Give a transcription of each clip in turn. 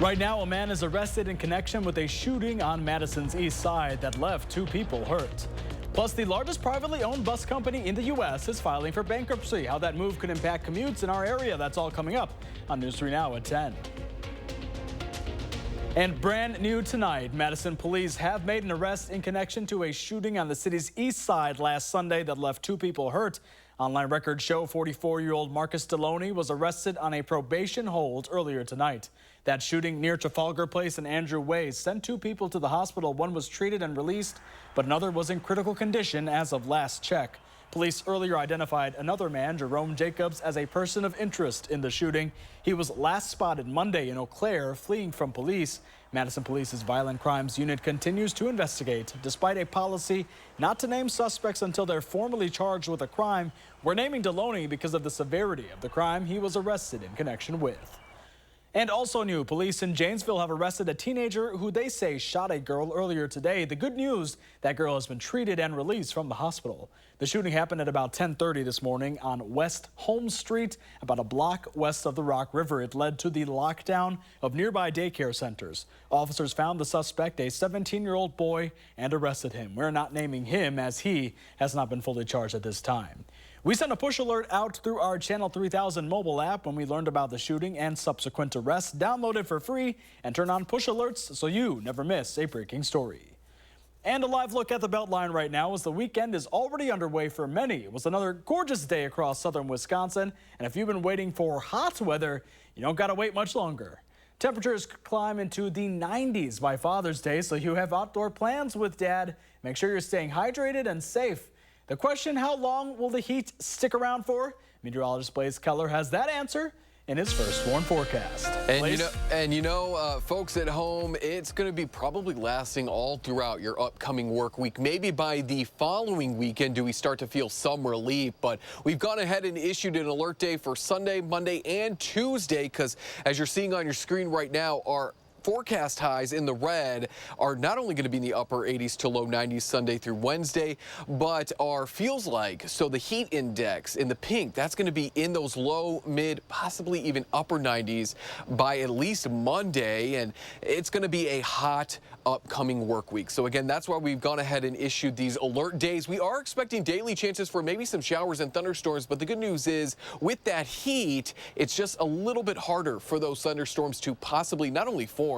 Right now, a man is arrested in connection with a shooting on Madison's east side that left 2 people hurt. Plus, the largest privately owned bus company in the U.S. is filing for bankruptcy. How that move could impact commutes in our area, that's all coming up on News 3 Now at 10. And brand new tonight, Madison police have made an arrest in connection to a shooting on the city's east side last Sunday that left 2 people hurt. Online records show 44-year-old Marcus Deloney was arrested on a probation hold earlier tonight. That shooting near Trafalgar Place and Andrew Way sent 2 people to the hospital. One was treated and released, but another was in critical condition as of last check. Police earlier identified another man, Jerome Jacobs, as a person of interest in the shooting. He was last spotted Monday in Eau Claire, fleeing from police. Madison Police's Violent Crimes Unit continues to investigate. Despite a policy not to name suspects until they're formally charged with a crime, we're naming Deloney because of the severity of the crime he was arrested in connection with. And also new, police in Janesville have arrested a teenager who they say shot a girl earlier today. The good news, that girl has been treated and released from the hospital. The shooting happened at about 10:30 this morning on West Holmes Street, about a block west of the Rock River. It led to the lockdown of nearby daycare centers. Officers found the suspect, a 17-year-old boy, and arrested him. We're not naming him as he has not been fully charged at this time. We sent a push alert out through our Channel 3000 mobile app when we learned about the shooting and subsequent arrest. Download it for free and turn on push alerts so you never miss a breaking story. And a live look at the Beltline right now as the weekend is already underway for many. It was another gorgeous day across southern Wisconsin, and if you've been waiting for hot weather, you don't gotta wait much longer. Temperatures climb into the 90s by Father's Day, so you have outdoor plans with Dad. Make sure you're staying hydrated and safe. The question, how long will the heat stick around for? Meteorologist Blaze Keller has that answer in his first warn forecast. And folks at home, it's going to be probably lasting all throughout your upcoming work week. Maybe by the following weekend do we start to feel some relief, but we've gone ahead and issued an alert day for Sunday, Monday, and Tuesday because as you're seeing on your screen right now, our forecast highs in the red are not only going to be in the upper 80s to low 90s Sunday through Wednesday, but our feels like, so the heat index in the pink, that's going to be in those low, mid, possibly even upper 90s by at least Monday, and it's going to be a hot upcoming work week. So again, that's why we've gone ahead and issued these alert days. We are expecting daily chances for maybe some showers and thunderstorms, but the good news is with that heat, it's just a little bit harder for those thunderstorms to possibly not only form,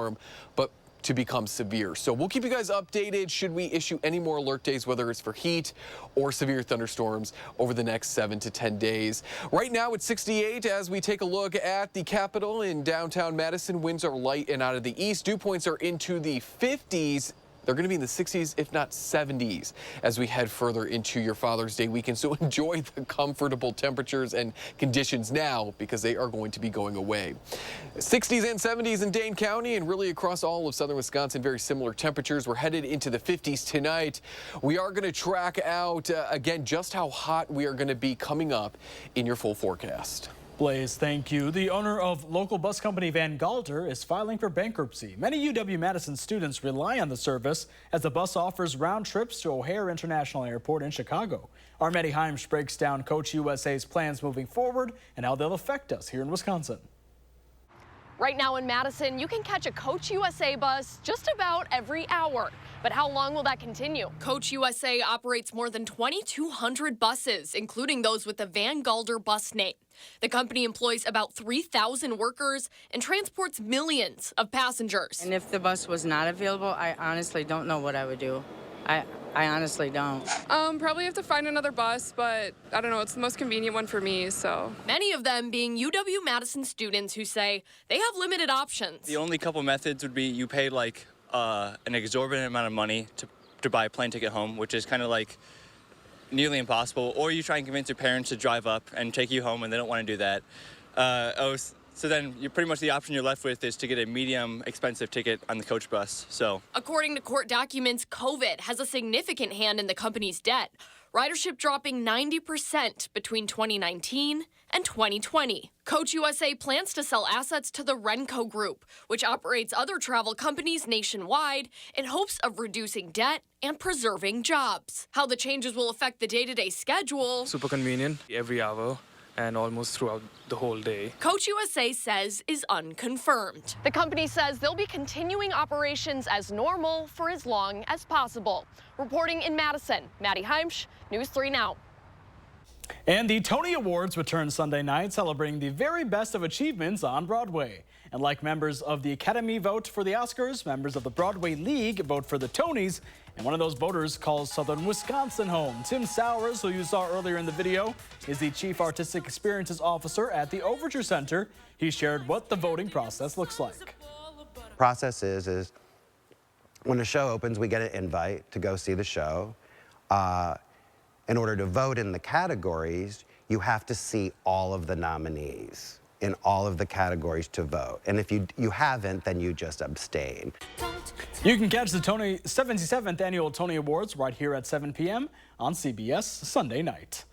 but to become severe. So we'll keep you guys updated should we issue any more alert days, whether it's for heat or severe thunderstorms over the next 7 to 10 days. Right now it's 68 as we take a look at the Capitol in downtown Madison. Winds are light and out of the east. Dew points are into the 50s. They're going to be in the 60s, if not 70s, as we head further into your Father's Day weekend. So enjoy the comfortable temperatures and conditions now because they are going to be going away. 60s and 70s in Dane County and really across all of southern Wisconsin, very similar temperatures. We're headed into the 50s tonight. We are going to track out, again, just how hot we are going to be coming up in your full forecast. Blaze, thank you. The owner of local bus company Van Galder is filing for bankruptcy. Many UW-Madison students rely on the service as the bus offers round trips to O'Hare International Airport in Chicago. Our Maddie Himes breaks down Coach USA's plans moving forward and how they'll affect us here in Wisconsin. Right now in Madison, you can catch a Coach USA bus just about every hour. But how long will that continue? Coach USA operates more than 2,200 buses, including those with the Van Galder bus name. The company employs about 3,000 workers and transports millions of passengers. And if the bus was not available, I honestly don't know what I would do. I honestly don't. Probably have to find another bus, but I don't know, it's the most convenient one for me, so. Many of them being UW-Madison students who say they have limited options. The only couple methods would be you pay like an exorbitant amount of money to buy a plane ticket home, which is kind of like nearly impossible, or you try and convince your parents to drive up and take you home and they don't want to do that. So then you're pretty much the option you're left with is to get a medium expensive ticket on the coach bus. So, according to court documents, COVID has a significant hand in the company's debt. Ridership dropping 90% between 2019 and 2020. Coach USA plans to sell assets to the Renco Group, which operates other travel companies nationwide in hopes of reducing debt and preserving jobs. How the changes will affect the day-to-day schedule. Super convenient every hour. and almost throughout the whole day. Coach USA says is unconfirmed. The company says they'll be continuing operations as normal for as long as possible. Reporting in Madison, Maddie Heimsch, News 3 Now. And the Tony Awards return Sunday night, celebrating the very best of achievements on Broadway. And like members of the Academy vote for the Oscars, members of the Broadway League vote for the Tonys. And one of those voters calls Southern Wisconsin home. Tim Sowers, who you saw earlier in the video, is the Chief Artistic Experiences Officer at the Overture Center. He shared what the voting process looks like. Process is when a show opens, we get an invite to go see the show. In order to vote in the categories, you have to see all of the nominees in all of the categories to vote. And if you haven't, then you just abstain. You can catch the 77th Annual Tony Awards right here at 7 p.m. on CBS Sunday night.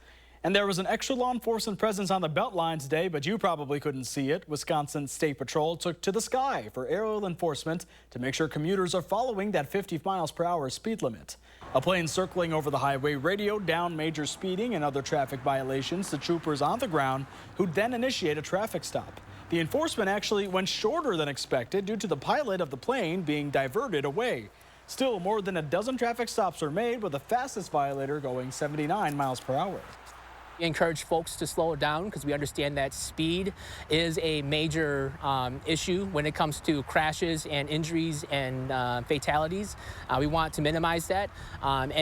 And there was an extra law enforcement presence on the Beltline today, but you probably couldn't see it. Wisconsin State Patrol took to the sky for aerial enforcement to make sure commuters are following that 50 miles per hour speed limit. A plane circling over the highway radioed down major speeding and other traffic violations to troopers on the ground, who then initiate a traffic stop. The enforcement actually went shorter than expected due to the pilot of the plane being diverted away. Still, more than a dozen traffic stops were made, with the fastest violator going 79 miles per hour. We encourage folks to slow it down because we understand that speed is a major issue when it comes to crashes and injuries and fatalities. We want to minimize that, and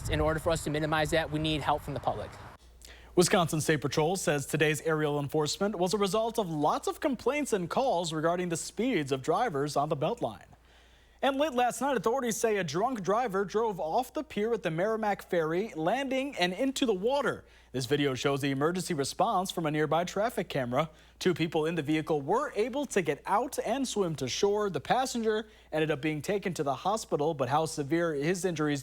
in order for us to minimize that, we need help from the public. Wisconsin State Patrol says today's aerial enforcement was a result of lots of complaints and calls regarding the speeds of drivers on the Beltline. And late last night, authorities say a drunk driver drove off the pier at the Merrimack Ferry, landing and into the water. This video shows the emergency response from a nearby traffic camera. 2 people in the vehicle were able to get out and swim to shore. The passenger ended up being taken to the hospital, but how severe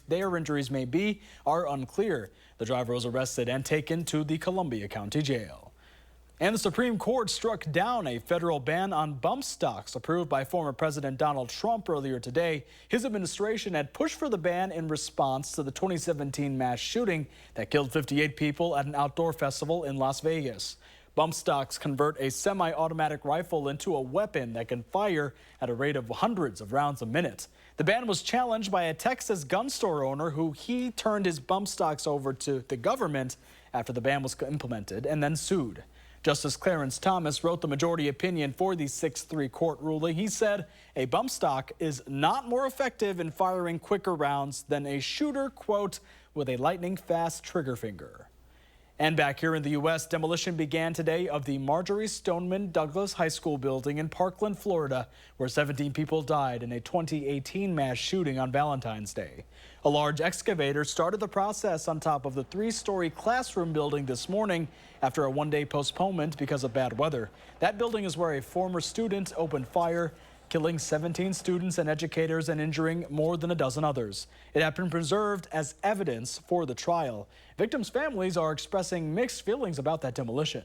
their injuries may be are unclear. The driver was arrested and taken to the Columbia County Jail. And the Supreme Court struck down a federal ban on bump stocks approved by former President Donald Trump earlier today. His administration had pushed for the ban in response to the 2017 mass shooting that killed 58 people at an outdoor festival in Las Vegas. Bump stocks convert a semi-automatic rifle into a weapon that can fire at a rate of hundreds of rounds a minute. The ban was challenged by a Texas gun store owner who turned his bump stocks over to the government after the ban was implemented and then sued. Justice Clarence Thomas wrote the majority opinion for the 6-3 court ruling. He said a bump stock is not more effective in firing quicker rounds than a shooter, quote, with a lightning-fast trigger finger. And back here in the U.S., demolition began today of the Marjorie Stoneman Douglas High School building in Parkland, Florida, where 17 people died in a 2018 mass shooting on Valentine's Day. A large excavator started the process on top of the 3-story classroom building this morning after a 1-day postponement because of bad weather. That building is where a former student opened fire, killing 17 students and educators and injuring more than a dozen others. It had been preserved as evidence for the trial. Victims' families are expressing mixed feelings about that demolition.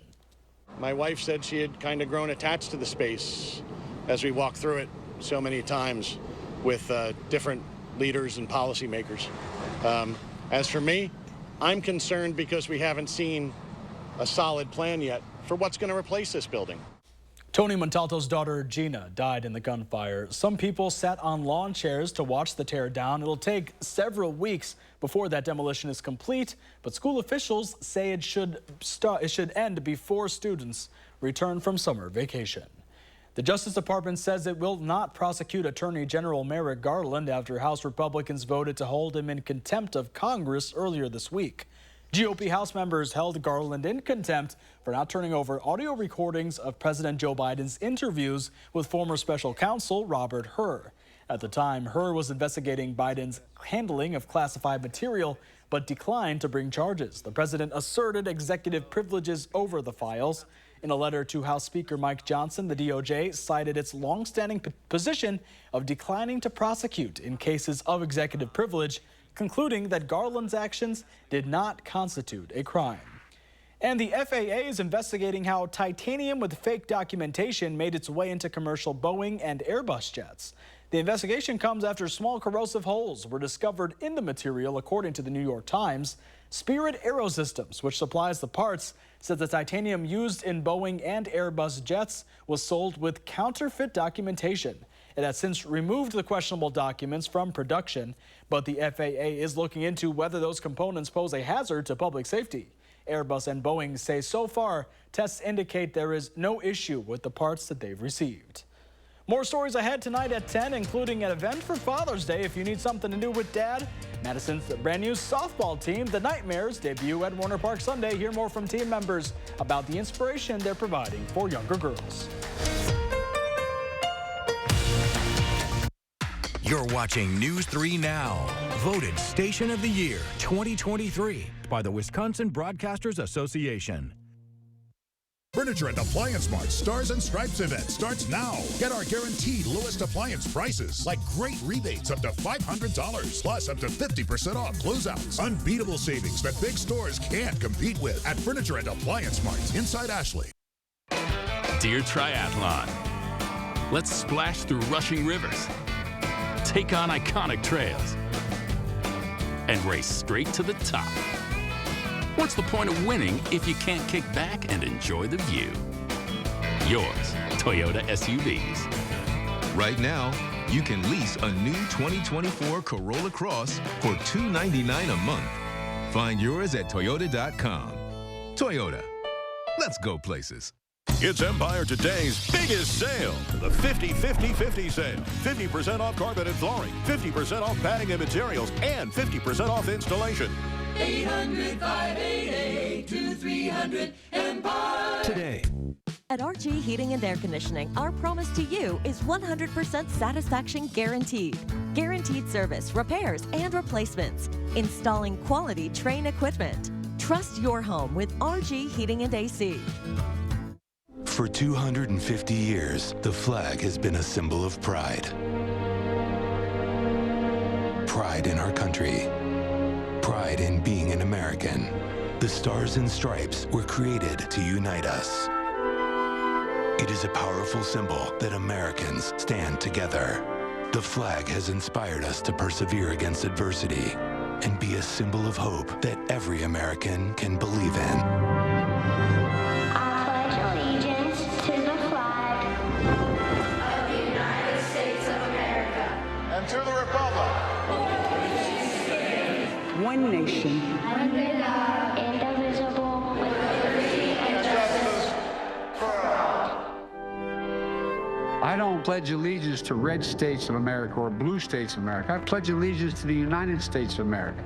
My wife said she had kind of grown attached to the space as we walked through it so many times with different leaders and policymakers. As for me, I'm concerned because we haven't seen a solid plan yet for what's going to replace this building. Tony Montalto's daughter, Gina, died in the gunfire. Some people sat on lawn chairs to watch the tear down. It'll take several weeks before that demolition is complete, but school officials say it should end before students return from summer vacation. The Justice Department says it will not prosecute Attorney General Merrick Garland after House Republicans voted to hold him in contempt of Congress earlier this week. GOP House members held Garland in contempt for not turning over audio recordings of President Joe Biden's interviews with former special counsel Robert Hur. At the time, Hur was investigating Biden's handling of classified material, but declined to bring charges. The president asserted executive privileges over the files. In a letter to House Speaker Mike Johnson, the DOJ cited its longstanding position of declining to prosecute in cases of executive privilege, concluding that Garland's actions did not constitute a crime. And the FAA is investigating how titanium with fake documentation made its way into commercial Boeing and Airbus jets. The investigation comes after small corrosive holes were discovered in the material, according to the New York Times. Spirit Aerosystems, which supplies the parts, said the titanium used in Boeing and Airbus jets was sold with counterfeit documentation. It has since removed the questionable documents from production, but the FAA is looking into whether those components pose a hazard to public safety. Airbus and Boeing say so far, tests indicate there is no issue with the parts that they've received. More stories ahead tonight at 10, including an event for Father's Day if you need something to do with Dad. Madison's brand new softball team, the Nightmares, debut at Warner Park Sunday. Hear more from team members about the inspiration they're providing for younger girls. You're watching News 3 Now, voted Station of the Year 2023 by the Wisconsin Broadcasters Association. Furniture and Appliance Mart's Stars and Stripes event starts now. Get our guaranteed lowest appliance prices, like great rebates up to $500, plus up to 50% off closeouts. Unbeatable savings that big stores can't compete with at Furniture and Appliance Mart inside Ashley. Dear Triathlon, let's splash through rushing rivers, take on iconic trails, and race straight to the top. What's the point of winning if you can't kick back and enjoy the view? Yours, Toyota SUVs. Right now, you can lease a new 2024 Corolla Cross for $299 a month. Find yours at Toyota.com. Toyota, let's go places. It's Empire Today's biggest sale, the 50-50-50 sale. 50% off carpet and flooring, 50% off padding and materials, and 50% off installation. 800-588-2300 Empire. Today. At RG Heating and Air Conditioning, our promise to you is 100% satisfaction guaranteed. Guaranteed service, repairs, and replacements. Installing quality Trane equipment. Trust your home with RG Heating and AC. For 250 years, the flag has been a symbol of pride. Pride in our country. Pride in being an American. The Stars and Stripes were created to unite us. It is a powerful symbol that Americans stand together. The flag has inspired us to persevere against adversity and be a symbol of hope that every American can believe in. I pledge allegiance to the flag of the United States of America and to the republic. One nation, under God, indivisible, with liberty and justice for all. I don't pledge allegiance to red states of America or blue states of America. I pledge allegiance to the United States of America.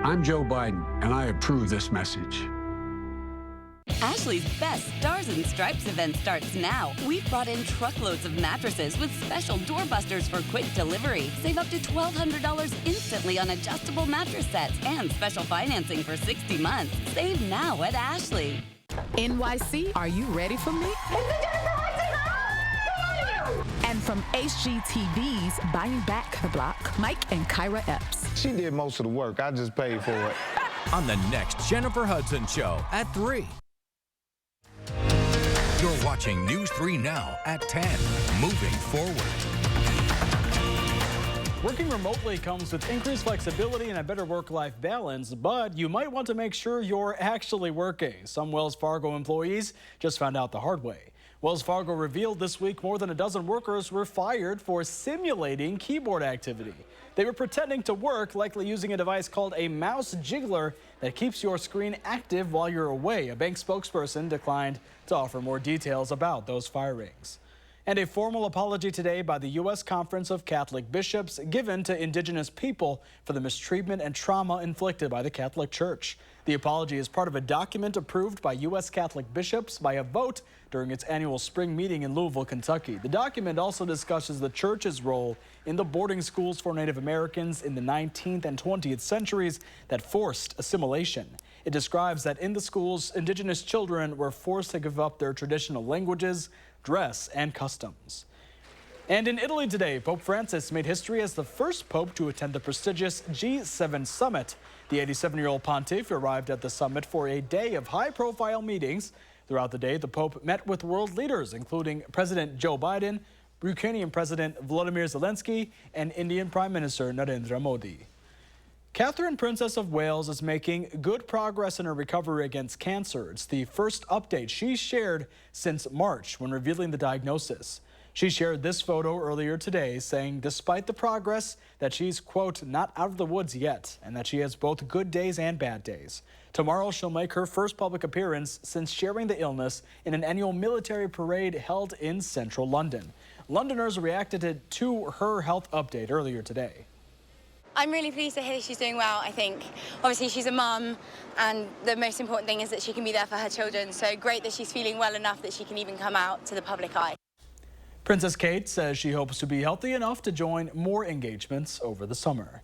I'm Joe Biden, and I approve this message. Ashley's best Stars and Stripes event starts now. We've brought in truckloads of mattresses with special doorbusters for quick delivery. Save up to $1,200 instantly on adjustable mattress sets and special financing for 60 months. Save now at Ashley. NYC, are you ready for me? And from HGTV's Buying Back the Block, Mike and Kyra Epps. She did most of the work. I just paid for it. On the next Jennifer Hudson Show at 3. You're watching News 3 Now at 10. Moving forward. Working remotely comes with increased flexibility and a better work-life balance, but you might want to make sure you're actually working. Some Wells Fargo employees just found out the hard way. Wells Fargo revealed this week more than a dozen workers were fired for simulating keyboard activity. They were pretending to work, likely using a device called a mouse jiggler that keeps your screen active while you're away. A bank spokesperson declined to offer more details about those firings. And a formal apology today by the U.S. Conference of Catholic Bishops given to indigenous people for the mistreatment and trauma inflicted by the Catholic Church. The apology is part of a document approved by U.S. Catholic bishops by a vote during its annual spring meeting in Louisville, Kentucky. The document also discusses the church's role in the boarding schools for Native Americans in the 19th and 20th centuries that forced assimilation. It describes that in the schools, indigenous children were forced to give up their traditional languages, dress, and customs. And in Italy today, Pope Francis made history as the first pope to attend the prestigious G7 summit. The 87-year-old pontiff arrived at the summit for a day of high-profile meetings. Throughout the day, the Pope met with world leaders, including President Joe Biden, Ukrainian President Volodymyr Zelensky, and Indian Prime Minister Narendra Modi. Catherine, Princess of Wales, is making good progress in her recovery against cancer. It's the first update she's shared since March when revealing the diagnosis. She shared this photo earlier today saying despite the progress that she's, quote, not out of the woods yet and that she has both good days and bad days. Tomorrow she'll make her first public appearance since sharing the illness in an annual military parade held in central London. Londoners reacted to her health update earlier today. I'm really pleased to hear she's doing well, I think. Obviously, she's a mum, and the most important thing is that she can be there for her children. So great that she's feeling well enough that she can even come out to the public eye. Princess Kate says she hopes to be healthy enough to join more engagements over the summer.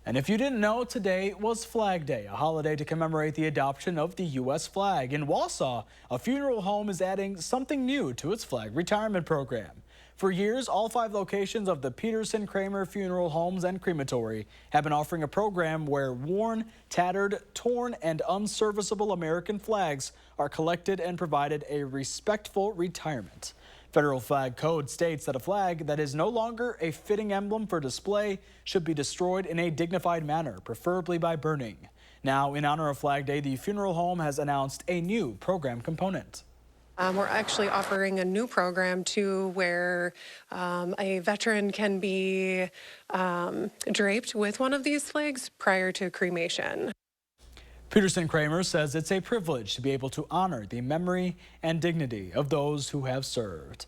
And if you didn't know, today was Flag Day, a holiday to commemorate the adoption of the U.S. flag. In Wausau, a funeral home is adding something new to its flag retirement program. For years, all 5 locations of the Peterson Kramer Funeral Homes and Crematory have been offering a program where worn, tattered, torn, and unserviceable American flags are collected and provided a respectful retirement. Federal Flag Code states that a flag that is no longer a fitting emblem for display should be destroyed in a dignified manner, preferably by burning. Now, in honor of Flag Day, the funeral home has announced a new program component. We're actually offering a new program too where a veteran can be draped with one of these flags prior to cremation. Peterson Kramer says it's a privilege to be able to honor the memory and dignity of those who have served.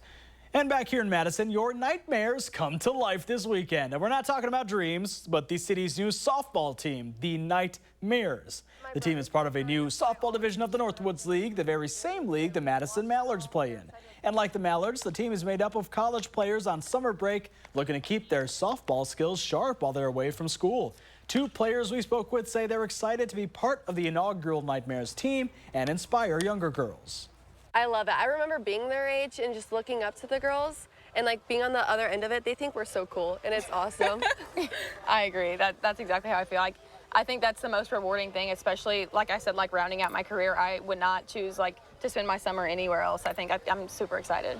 And back here in Madison, your nightmares come to life this weekend. And we're not talking about dreams, but the city's new softball team, the Nightmares. The team is part of a new softball division of the Northwoods League, the very same league the Madison Mallards play in. And like the Mallards, the team is made up of college players on summer break looking to keep their softball skills sharp while they're away from school. 2 players we spoke with say they're excited to be part of the inaugural Nightmares team and inspire younger girls. I love it. I remember being their age and just looking up to the girls and like being on the other end of it. They think we're so cool and it's awesome. I agree. That's exactly how I feel. I think that's the most rewarding thing, especially like I said, like rounding out my career. I would not choose like to spend my summer anywhere else. I think I'm super excited.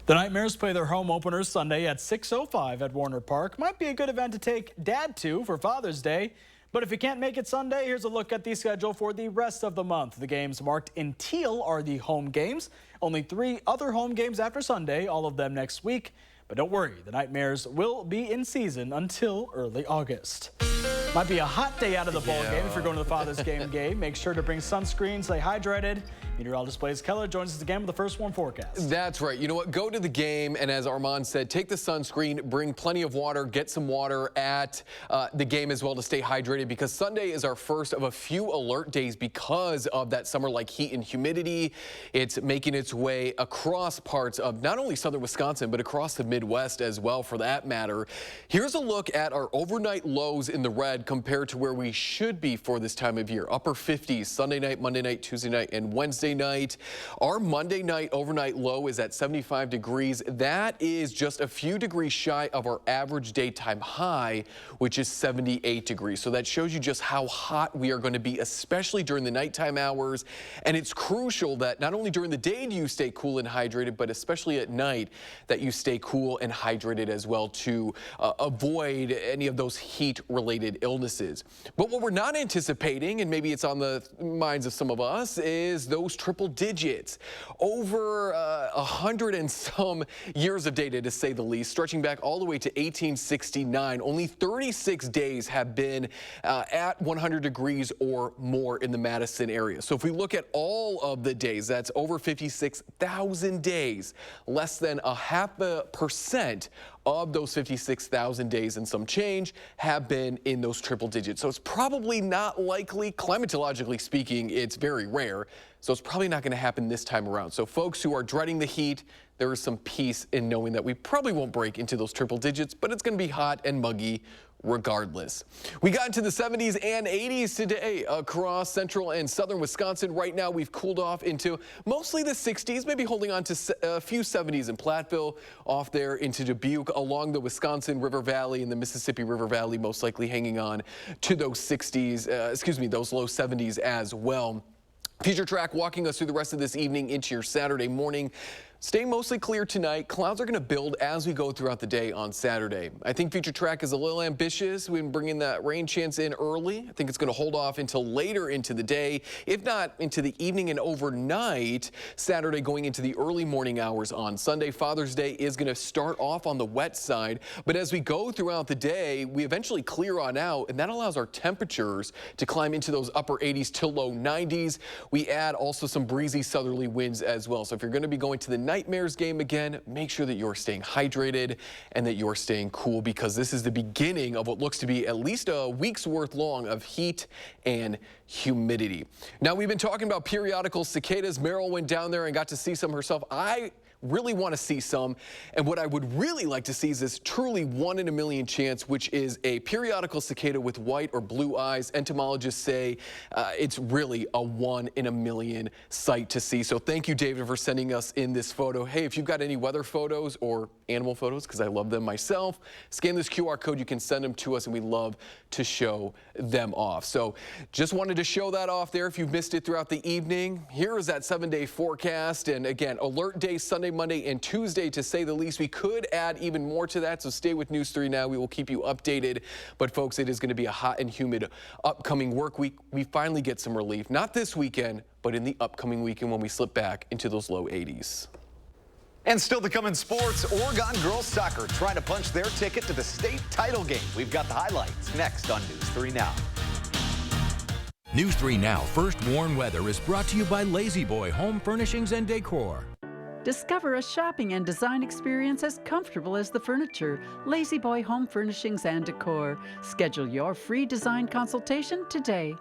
The Nightmares play their home opener Sunday at 6:05 at Warner Park. Might be a good event to take Dad to for Father's Day. But if you can't make it Sunday, here's a look at the schedule for the rest of the month. The games marked in teal are the home games. Only 3 other home games after Sunday, all of them next week. But don't worry, the Nightmares will be in season until early August. Might be a hot day out of the ball game if you're going to the Father's game. Make sure to bring sunscreen, stay hydrated. Meteorologist Blaze Keller joins us again with the first warm forecast. That's right. You know what? Go to the game, and as Armand said, take the sunscreen, bring plenty of water, get some water at the game as well to stay hydrated, because Sunday is our first of a few alert days because of that summer-like heat and humidity. It's making its way across parts of not only southern Wisconsin, but across the Midwest as well, for that matter. Here's a look at our overnight lows in the red compared to where we should be for this time of year. Upper 50s Sunday night, Monday night, Tuesday night, and Wednesday night. Our Monday night overnight low is at 75 degrees. That is just a few degrees shy of our average daytime high, which is 78 degrees. So that shows you just how hot we are going to be, especially during the nighttime hours. And it's crucial that not only during the day do you stay cool and hydrated, but especially at night that you stay cool and hydrated as well to avoid any of those heat-related illnesses. But what we're not anticipating, and maybe it's on the minds of some of us, is those triple digits. Over 100 and some years of data, to say the least, stretching back all the way to 1869. Only 36 days have been at 100 degrees or more in the Madison area. So if we look at all of the days, that's over 56,000 days. Less than 0.5% of those 56,000 days and some change have been in those triple digits. So it's probably not likely, climatologically speaking, it's very rare. So it's probably not going to happen this time around. So folks who are dreading the heat, there is some peace in knowing that we probably won't break into those triple digits, but it's going to be hot and muggy regardless. We got into the 70s and 80s today across central and southern Wisconsin. Right now we've cooled off into mostly the 60s, maybe holding on to a few 70s in Platteville, off there into Dubuque, along the Wisconsin River Valley and the Mississippi River Valley, most likely hanging on to those 60s, those low 70s as well. Future track walking us through the rest of this evening into your Saturday morning. Staying mostly clear tonight. Clouds are going to build as we go throughout the day on Saturday. I think Future Track is a little ambitious. We've been bringing that rain chance in early. I think it's going to hold off until later into the day, if not into the evening and overnight. Saturday going into the early morning hours on Sunday. Father's Day is going to start off on the wet side, but as we go throughout the day, we eventually clear on out, and that allows our temperatures to climb into those upper 80s to low 90s. We add also some breezy southerly winds as well. So if you're going to be going to the Nightmares game again, make sure that you're staying hydrated and that you're staying cool, because this is the beginning of what looks to be at least a week's worth long of heat and humidity. Now, we've been talking about periodical cicadas. Meryl went down there and got to see some herself. I really want to see some, and what I would really like to see is this truly 1 in a million chance, which is a periodical cicada with white or blue eyes. Entomologists say it's really a 1 in a million sight to see. So thank you, David, for sending us in this photo. Hey, if you've got any weather photos or animal photos, because I love them myself, scan this QR code. You can send them to us, and we love to show them off. So just wanted to show that off there. If you've missed it throughout the evening, here is that 7-day forecast. And again, alert day Sunday, Monday, and Tuesday, to say the least. We could add even more to that, so stay with News 3 Now. We will keep you updated. But folks, it is going to be a hot and humid upcoming work week. We finally get some relief, not this weekend, but in the upcoming weekend when we slip back into those low 80s. And still to come in sports, Oregon girls soccer trying to punch their ticket to the state title game. We've got the highlights next on News 3 Now. News 3 Now First Warn Weather is brought to you by Lazy Boy Home Furnishings and Decor. Discover a shopping and design experience as comfortable as the furniture. Lazy Boy Home Furnishings and Decor. Schedule your free design consultation today.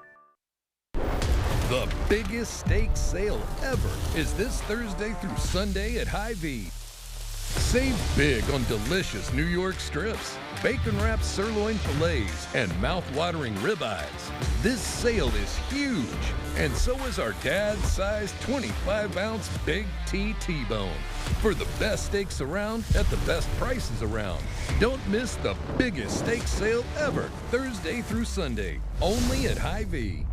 The biggest steak sale ever is this Thursday through Sunday at Hy-Vee. Save big on delicious New York strips, bacon-wrapped sirloin fillets, and mouth-watering ribeyes. This sale is huge, and so is our dad-sized 25-ounce Big T-Bone. For the best steaks around at the best prices around. Don't miss the biggest steak sale ever, Thursday through Sunday, only at Hy-Vee.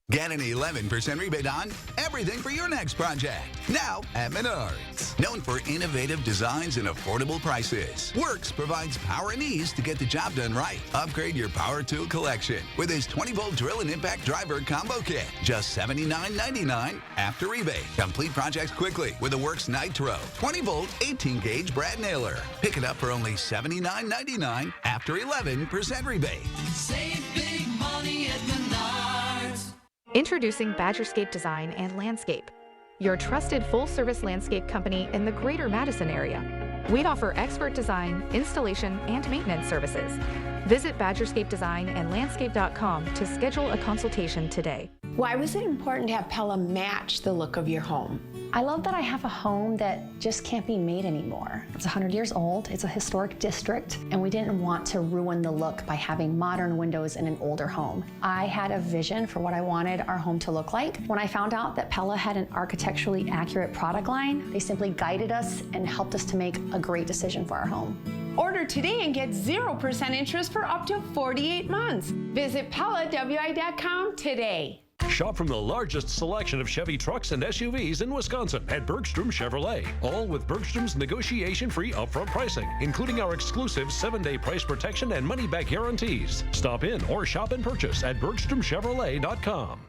Get an 11% rebate on everything for your next project. Now at Menards. Known for innovative designs and affordable prices, Works provides power and ease to get the job done right. Upgrade your power tool collection with his 20-volt drill and impact driver combo kit. Just $79.99 after rebate. Complete projects quickly with a Works Nitro 20-volt 18-gauge brad nailer. Pick it up for only $79.99 after 11% rebate. Save big money at Menards. Introducing Badgerscape Design and Landscape, your trusted full-service landscape company in the greater Madison area. We offer expert design, installation, and maintenance services. Visit badgerscapedesign.landscape.com to schedule a consultation today. Why was it important to have Pella match the look of your home? I love that I have a home that just can't be made anymore. It's 100 years old, it's a historic district, and we didn't want to ruin the look by having modern windows in an older home. I had a vision for what I wanted our home to look like. When I found out that Pella had an architecturally accurate product line, they simply guided us and helped us to make a great decision for our home. Order today and get 0% interest for up to 48 months. Visit PellaWI.com today. Shop from the largest selection of Chevy trucks and SUVs in Wisconsin at Bergstrom Chevrolet. All with Bergstrom's negotiation-free upfront pricing, including our exclusive 7-day price protection and money-back guarantees. Stop in or shop and purchase at BergstromChevrolet.com.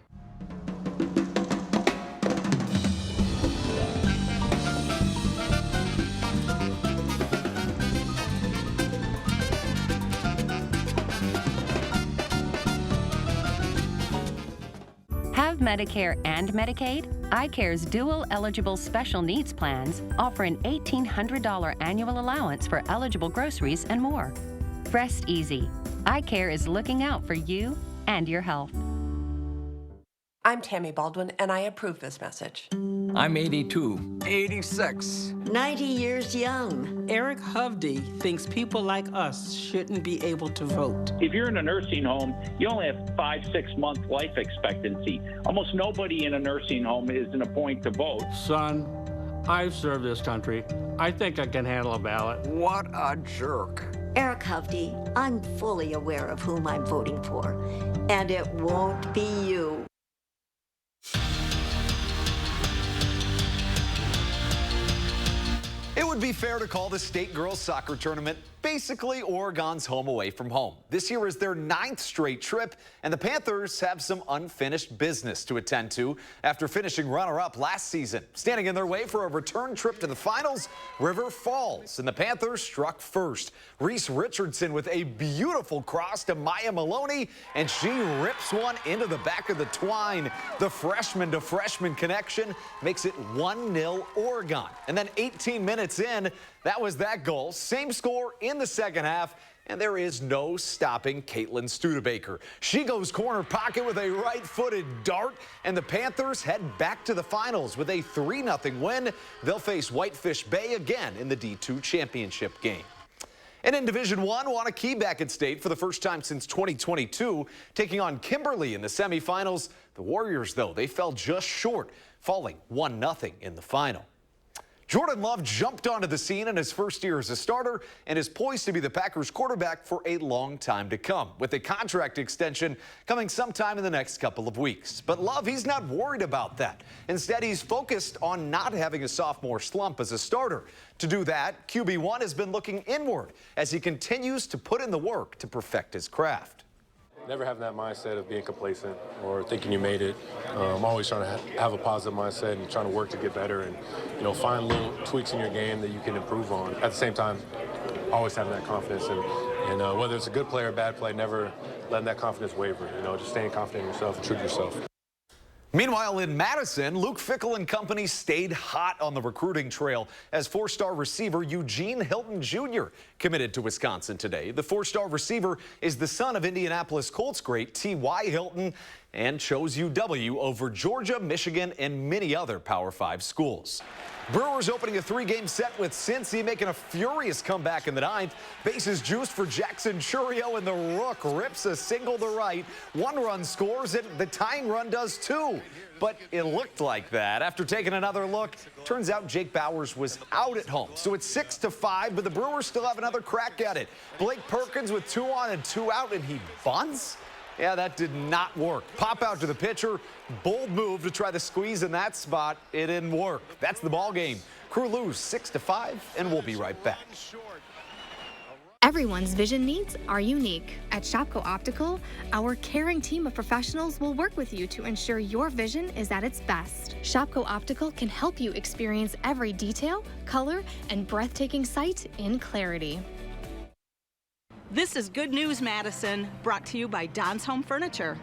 Have Medicare and Medicaid? iCare's dual eligible special needs plans offer an $1,800 annual allowance for eligible groceries and more. Rest easy. iCare is looking out for you and your health. I'm Tammy Baldwin, and I approve this message. I'm 82. 86. 90 years young. Eric Hovde thinks people like us shouldn't be able to vote. If you're in a nursing home, you only have 5-6 month life expectancy. Almost nobody in a nursing home is in a point to vote. Son, I've served this country. I think I can handle a ballot. What a jerk. Eric Hovde, I'm fully aware of whom I'm voting for, and it won't be you. would be fair to call the state girls soccer tournament basically Oregon's home away from home. This year is their 9th straight trip, and the Panthers have some unfinished business to attend to after finishing runner-up last season. Standing in their way for a return trip to the finals, River Falls, and the Panthers struck first. Reese Richardson with a beautiful cross to Maya Maloney, and she rips one into the back of the twine. The freshman-to-freshman connection makes it 1-0 Oregon. And then 18 minutes in, that was that goal. Same score in the second half, and there is no stopping Caitlin Studebaker. She goes corner pocket with a right-footed dart, and the Panthers head back to the finals with a 3-0 win. They'll face Whitefish Bay again in the D2 championship game. And in Division I, Wanakee back at state for the first time since 2022, taking on Kimberly in the semifinals. The Warriors, though, they fell just short, falling 1-0 in the final. Jordan Love jumped onto the scene in his first year as a starter and is poised to be the Packers quarterback for a long time to come, with a contract extension coming sometime in the next couple of weeks. But Love, he's not worried about that. Instead, he's focused on not having a sophomore slump as a starter. To do that, QB1 has been looking inward as he continues to put in the work to perfect his craft. Never having that mindset of being complacent or thinking you made it. I'm always trying to have a positive mindset and trying to work to get better and, you know, find little tweaks in your game that you can improve on. At the same time, always having that confidence and whether it's a good play or a bad play, never letting that confidence waver. You know, just staying confident in yourself and true to yourself. Meanwhile, in Madison, Luke Fickell and company stayed hot on the recruiting trail as 4-star receiver Eugene Hilton Jr. committed to Wisconsin today. The 4-star receiver is the son of Indianapolis Colts great T.Y. Hilton and chose UW over Georgia, Michigan, and many other Power 5 schools. Brewers opening a 3-game set with Cincy, making a furious comeback in the 9th. Bases juiced for Jackson Churio, and the Rook rips a single to right. 1 run scores, and the tying run does too. But it looked like that. After taking another look, turns out Jake Bowers was out at home. So it's 6-5, but the Brewers still have another crack at it. Blake Perkins with 2 on and 2 out, and he bunts? Yeah, that did not work. Pop out to the pitcher. Bold move to try to squeeze in that spot. It didn't work. That's the ball game. Crew lose 6-5, and we'll be right back. Everyone's vision needs are unique. At Shopko Optical, our caring team of professionals will work with you to ensure your vision is at its best. Shopko Optical can help you experience every detail, color, and breathtaking sight in clarity. This is Good News Madison, brought to you by Don's Home Furniture.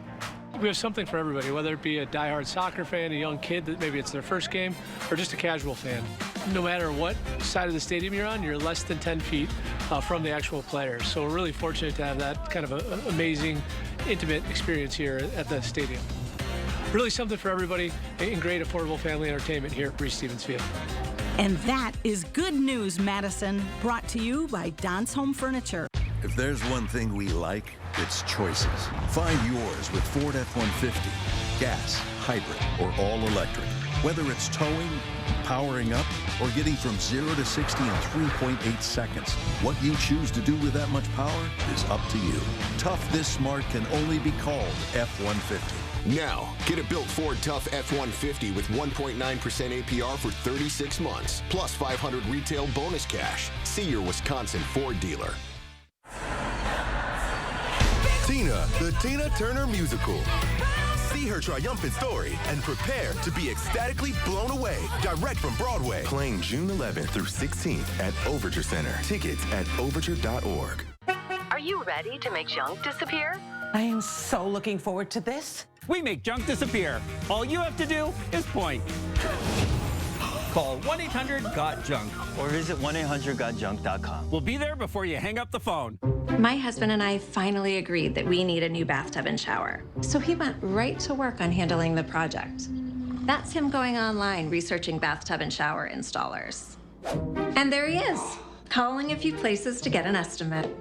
We have something for everybody, whether it be a diehard soccer fan, a young kid that maybe it's their first game, or just a casual fan. No matter what side of the stadium you're on, you're less than 10 feet from the actual players. So we're really fortunate to have that kind of a amazing, intimate experience here at the stadium. Really something for everybody and great affordable family entertainment here at Reese-Stevens Field. And that is Good News Madison, brought to you by Don's Home Furniture. If there's one thing we like, it's choices. Find yours with Ford F-150. Gas, hybrid, or all electric. Whether it's towing, powering up, or getting from 0 to 60 in 3.8 seconds, what you choose to do with that much power is up to you. Tough this smart can only be called F-150. Now, get a built Ford Tough F-150 with 1.9% APR for 36 months, plus $500 retail bonus cash. See your Wisconsin Ford dealer. Tina, the Tina Turner Musical. See her triumphant story and prepare to be ecstatically blown away. Direct from Broadway. Playing June 11th through 16th at Overture Center. Tickets at overture.org. Are you ready to make junk disappear? I am so looking forward to this. We make junk disappear. All you have to do is point. Call 1-800-GOT-JUNK or visit 1-800-GOT-JUNK.com. We'll be there before you hang up the phone. My husband and I finally agreed that we need a new bathtub and shower. So he went right to work on handling the project. That's him going online researching bathtub and shower installers. And there he is, calling a few places to get an estimate.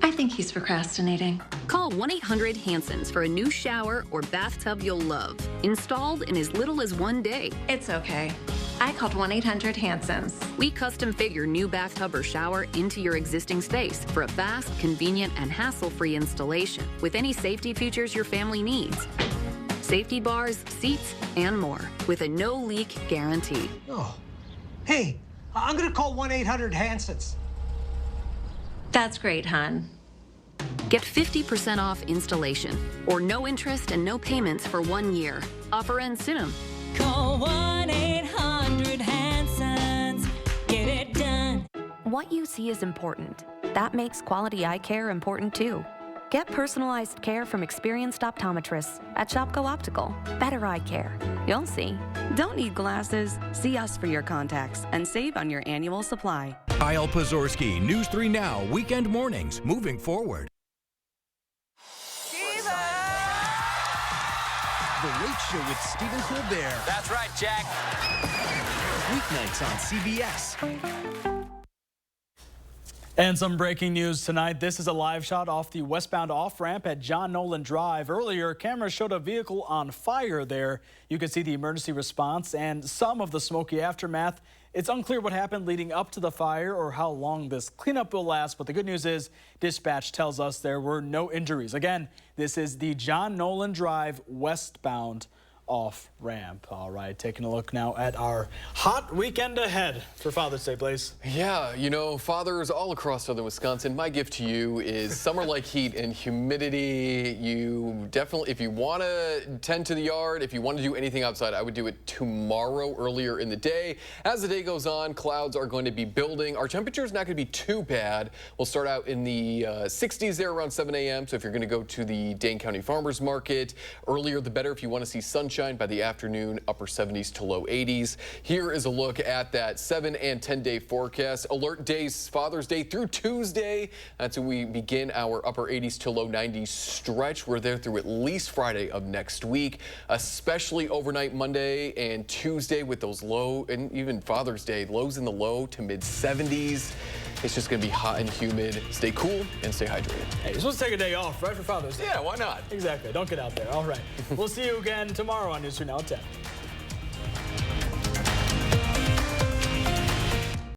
I think he's procrastinating. Call 1-800-HANSONS for a new shower or bathtub you'll love. Installed in as little as 1 day. It's okay. I called 1-800-HANSONS. We custom fit your new bathtub or shower into your existing space for a fast, convenient, and hassle-free installation with any safety features your family needs. safety bars, seats, and more with a no-leak guarantee. Oh, hey, I'm gonna call 1-800-HANSENS. That's great, hon. Get 50% off installation or no interest and no payments for 1 year. Offer ends soon. Call 1-800-HANSENS. Get it done. What you see is important. That makes quality eye care important too. Get personalized care from experienced optometrists at Shopko Optical. Better eye care. You'll see. Don't need glasses. See us for your contacts and save on your annual supply. Kyle Pazorski, News 3 Now, weekend mornings, moving forward. The Late Show with Stephen Colbert. That's right, Jack. Weeknights on CBS. And some breaking news tonight. This is a live shot off the westbound off-ramp at John Nolan Drive. Earlier, cameras showed a vehicle on fire there. You can see the emergency response and some of the smoky aftermath. It's unclear what happened leading up to the fire or how long this cleanup will last, but the good news is dispatch tells us there were no injuries. Again, this is the John Nolan Drive westbound off-ramp. All right, taking a look now at our hot weekend ahead for Father's Day, Blaze. Yeah, you know, fathers all across southern Wisconsin, my gift to you is summer-like heat and humidity. You definitely, if you want to tend to the yard, if you want to do anything outside, I would do it tomorrow earlier in the day. As the day goes on, clouds are going to be building. Our temperature is not going to be too bad. We'll start out in the 60s there around 7 a.m. So if you're going to go to the Dane County Farmers Market, earlier the better. If you want to see sunshine, by the afternoon, upper 70s to low 80s. Here is a look at that 7 and 10-day forecast. Alert days, Father's Day through Tuesday. That's when we begin our upper 80s to low 90s stretch. We're there through at least Friday of next week, especially overnight Monday and Tuesday with those low, and even Father's Day, lows in the low to mid 70s. It's just going to be hot and humid. Stay cool and stay hydrated. Hey, you're supposed to take a day off, right, for Father's Day? Yeah, why not? Exactly. Don't get out there. All right. We'll see you again tomorrow on News 3 Now at 10.